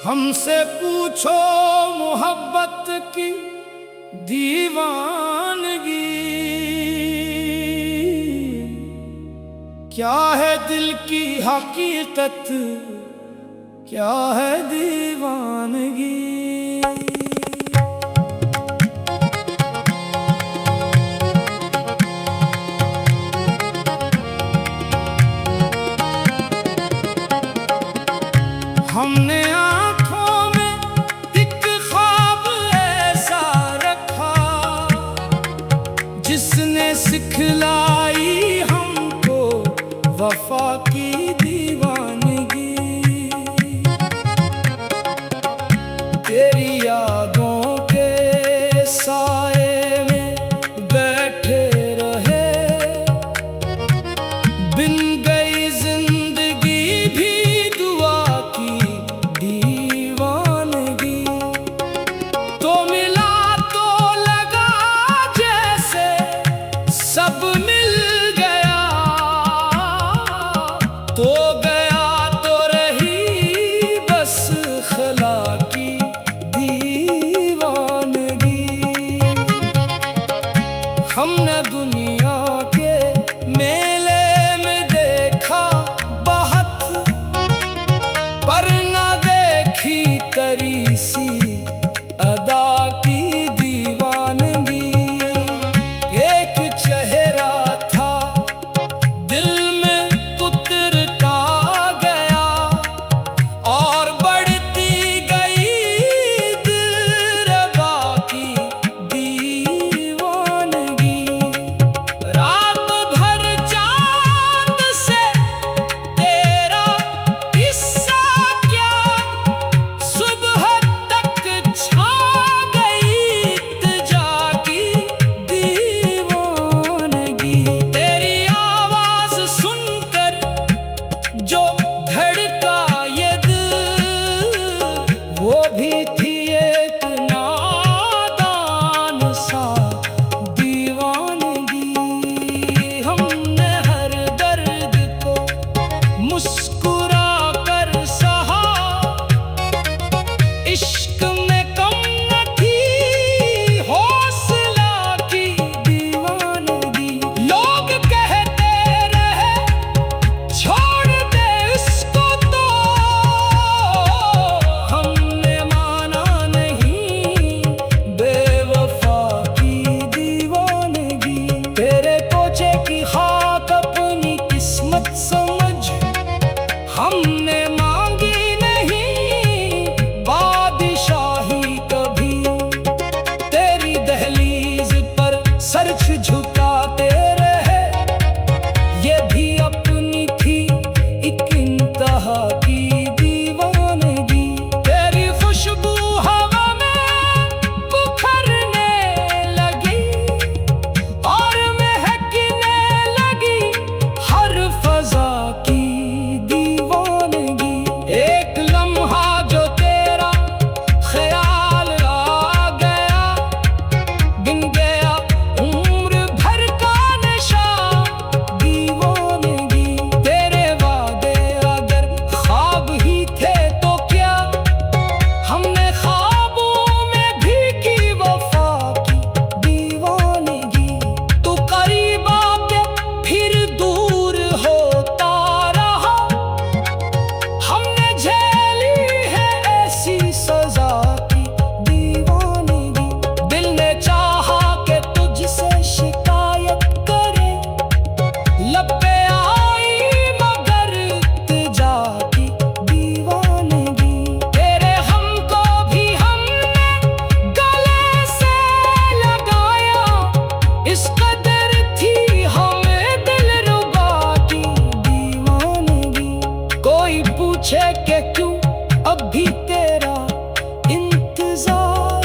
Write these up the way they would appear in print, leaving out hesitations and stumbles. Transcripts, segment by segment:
हमसे पूछो मोहब्बत की दीवानगी, क्या है दिल की हकीकत, क्या है दीवानगी। हमने आँखों में एक ख्वाब ऐसा रखा, जिसने सिखलाई हमको वफा की दीवानगी। तेरी यादों के साए में बैठे रहे, बिन गई जिंदगी भी दुआ की दीवानगी। तो मिला तो लगा जैसे सब मिल गया, तो गया तो रही बस खला की दीवानगी। हमने दुनिया के मेले में देखा बहुत, पर न देखी तरी सी अदा की दीवानगी। एक चेहरा था दिल में उतरता गया, और बढ़ती गई दिलरबा की दीवानगी। रात भर चांद से तेरा किस्सा क्या, सुबह तक छा गई इत्जा की दीवानगी। तेरी आवाज सुनकर जो धड़का ये दिल, वो भी थी एक नादान सा दीवानगी। हमने हर दर्द को मुस्कुरा कर सहा, इश्क में कम न थी हौसला की दीवानगी। लोग कहते रहे छोड़ दे इसको, तो हमने माना नहीं बेवफा की दीवानगी। तेरे पोछे की खाक अपनी किस्मत समझ हमने मांगी नहीं बादशाही कभी। तेरी दहलीज पर सर झुकाते रहे, ये भी अपनी थी एक इंतहा की दीवानगी। तेरी खुशबू हवा में बुखरने लगी, और महकने लगी हर फजा की दीवानगी। एक लम्हा जो तेरा ख्याल आ गया, गिन गया उम्र भर का नशा दीवानगी। तेरे वादे अगर ख्वाब ही थे तो क्या, हमने ख्वाबों में भी की वफा की दीवानगी। तू करीब आके फिर दूर होता रहा, हमने झेली है ऐसी सजा की दीवानगी। दिल ने चाहा कि तुझसे शिकायत करे, लब पे आई मगर इत्जा की दीवानगी। तेरे हम को भी हमने गले से लगाया, इस कदर थी हमें दिलरुबा की दीवानगी। कोई पूछे कि क्यों अब भी तेरा इंतजार,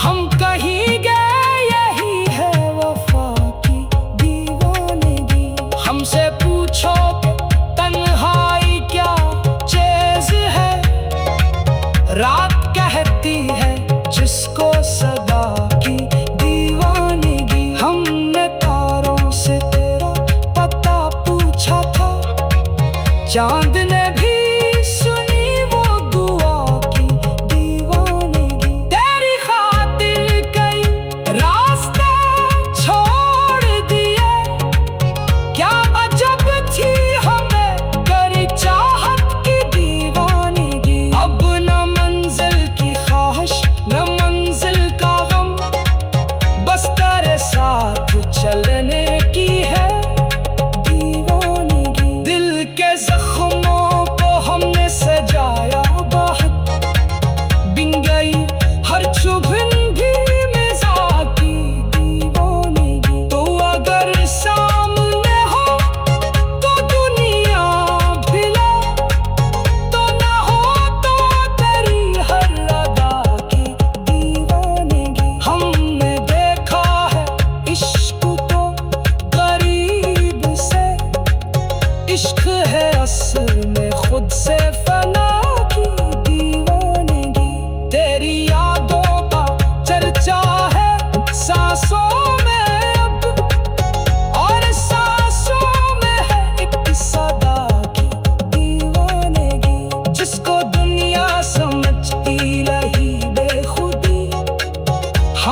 हम कहेंगे यही है वफा की दीवानगी। हमसे पूछो कि तन्हाई क्या चीज है, रात कहती है जिसको सदा की दीवानगी। हमने तारों से तेरा पता पूछा था, चांद ने भी सुनी वो दुआ की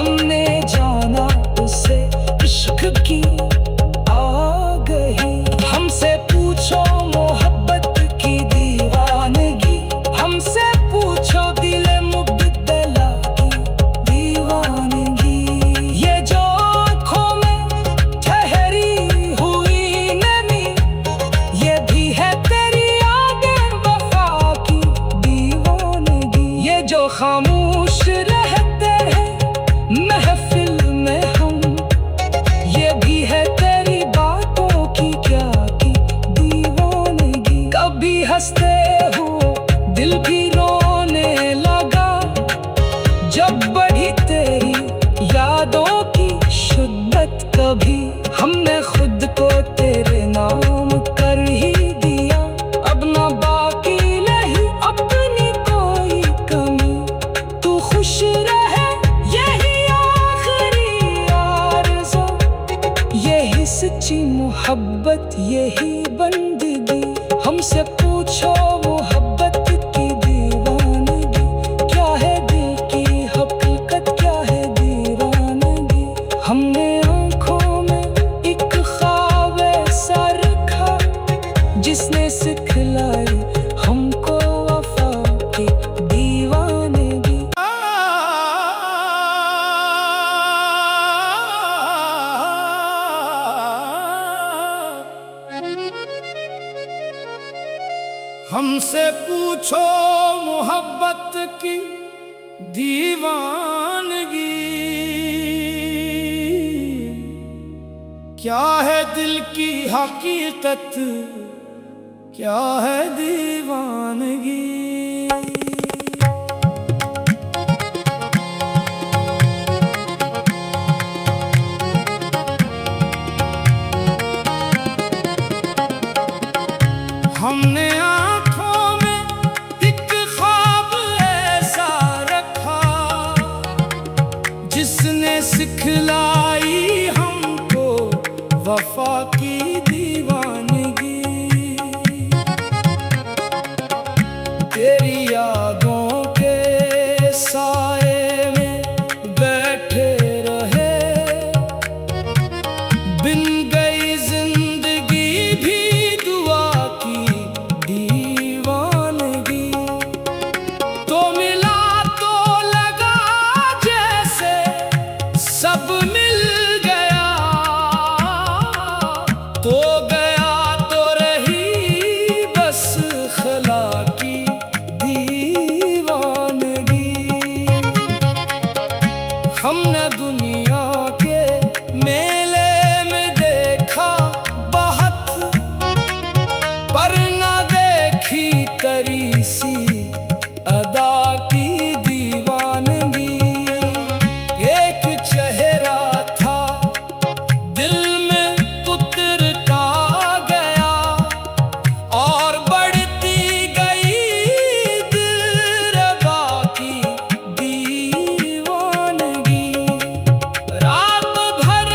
हमने जाना उसे इश्क की आ गई। हमसे पूछो मोहब्बत की दीवानगी, हमसे पूछो दिल मुबद्दला की दीवानगी। ये जो आँखों में ठहरी हुई नमी, ये भी है तेरी आगे वफा की दीवानगी। ये जो खामोश रहते हैं महफिल में हम, ये भी है तेरी बातों की क्या की दीवानगी। कभी हंसते हो दिल भी रोने लगा, जब बढ़ी तेरी यादों की शिद्दत। कभी हमने खुद को तेरे नाम कर ही दिया, अब ना बाकी नहीं अपनी कोई कमी। तू खुश रहे यही आखिरी आरज़ू, यही सच्ची मोहब्बत यही बंदगी। हमसे पूछो मोहब्बत की दीवानगी, क्या है दिल की हकीकत, क्या है दीवानगी। हमने आँखों में एक ख्वाब ऐसा रखा, जिसने सिखलाई हमको वफा की दीवानगी। हमसे पूछो मोहब्बत की दीवानगी, क्या है दिल की हकीकत, क्या है दीवानगी। हमने आँखों में एक ख्वाब ऐसा रखा, जिसने सिखलाई हमको वफा की दीवानगी। तेरी यादों के साए में बैठे रहे, बिन गई जिंदगी भी दुआ की दीवानगी। तो मिला तो लगा जैसे सब मिल गया, तो गया तो रही बस खला की दीवानगी। हमने दुनिया के मेले में देखा बहुत, पर न देखी तरी सी अदा की दीवानगी। एक चेहरा था दिल में उतरता गया, और बढ़ती गई दिलरबा की दीवानगी। रात भर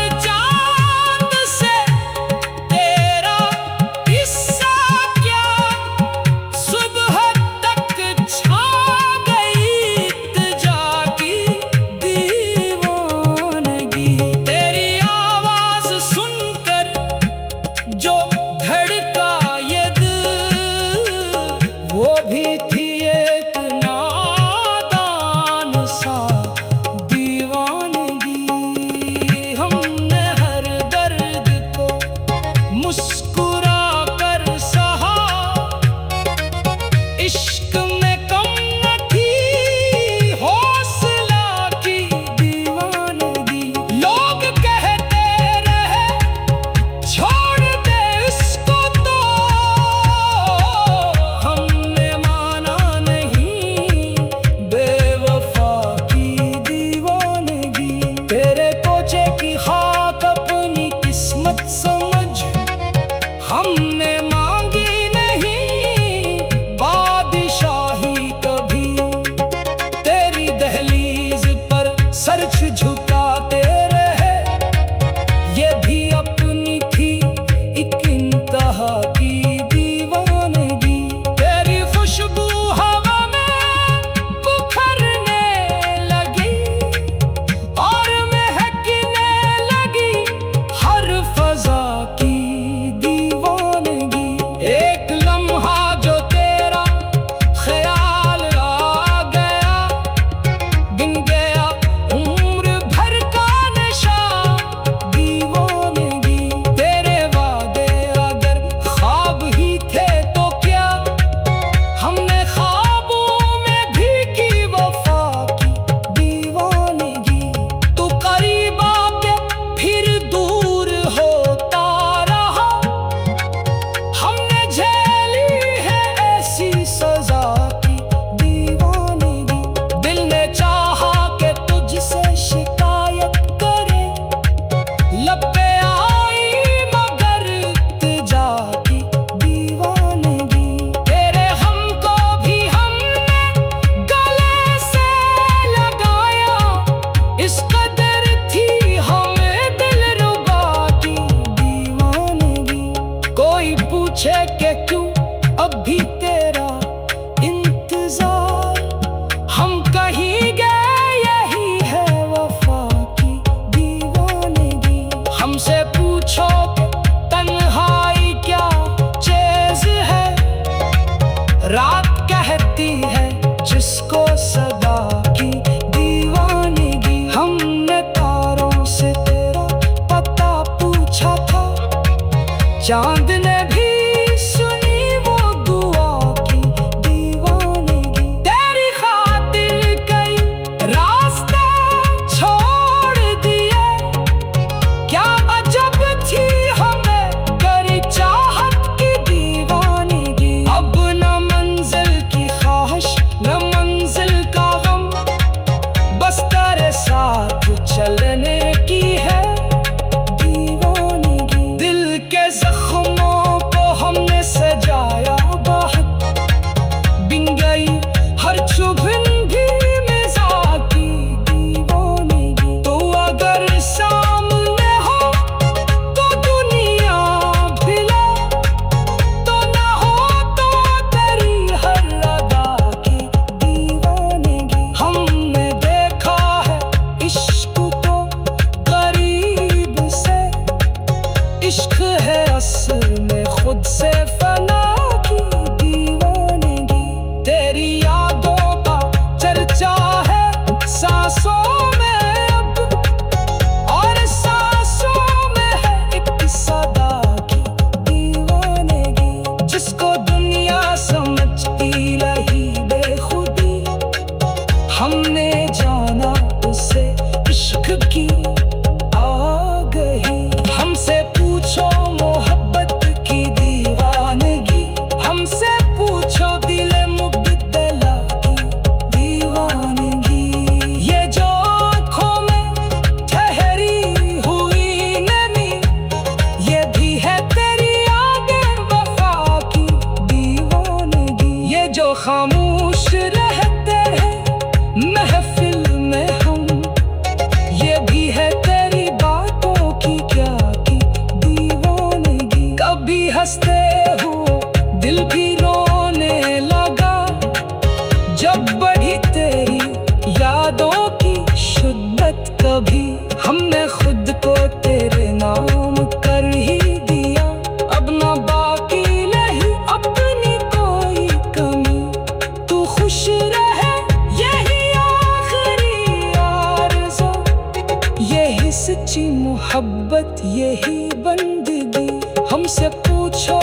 चांद ने भी सुनी वो दुआ की दीवानगी। तेरी खातिर कई रास्ते छोड़ दिए, क्या अजब थी हमें करी चाहत की दीवानगी। अब न मंजिल की ख्वाहिश न मंजिल का गम, बस तेरे साथ चलने की है दीवानगी। दिल के जख्मों को हमने सजाया बहुत, बिन गई हर चुभन भी मिज़ाज की दीवानगी। तो अगर सामने हो तो दुनिया भिला, तो ना हो तो तेरी हर अदा की दीवानगी। हमने देखा है इश्क तो करीब से, इश्क है असल में खुद से फना की दीवानगी। तेरी यादों का चर्चा है सांसों में अब, और सांसों में है एक सदा की दीवानगी। जिसको दुनिया समझती रही बेखुदी, हमने जाना उसे इश्क की आ गई। हमसे पूछो मोहब्बत की दीवानगी, हमसे पूछो दिल मुबतला की दीवानगी। ये जो आँखों में ठहरी हुई नमी, ये भी है तेरी आगे वफा की दीवानगी। ये जो खामोश रहते हैं महफिल में हम, ये भी है तेरी बातों की क्या की दीवानगी। कभी हंसते हुए दिल भी रोने लगा, जब बढ़ी तेरी यादों की शिद्दत। कभी हमने खुद को तेरे नाम कर ही दिया, अब ना बाकी नहीं अपनी कोई कमी। तू खुश रहे यही आखिरी आरज़ू, यही सच्ची मोहब्बत यही बंदगी। हमसे पूछो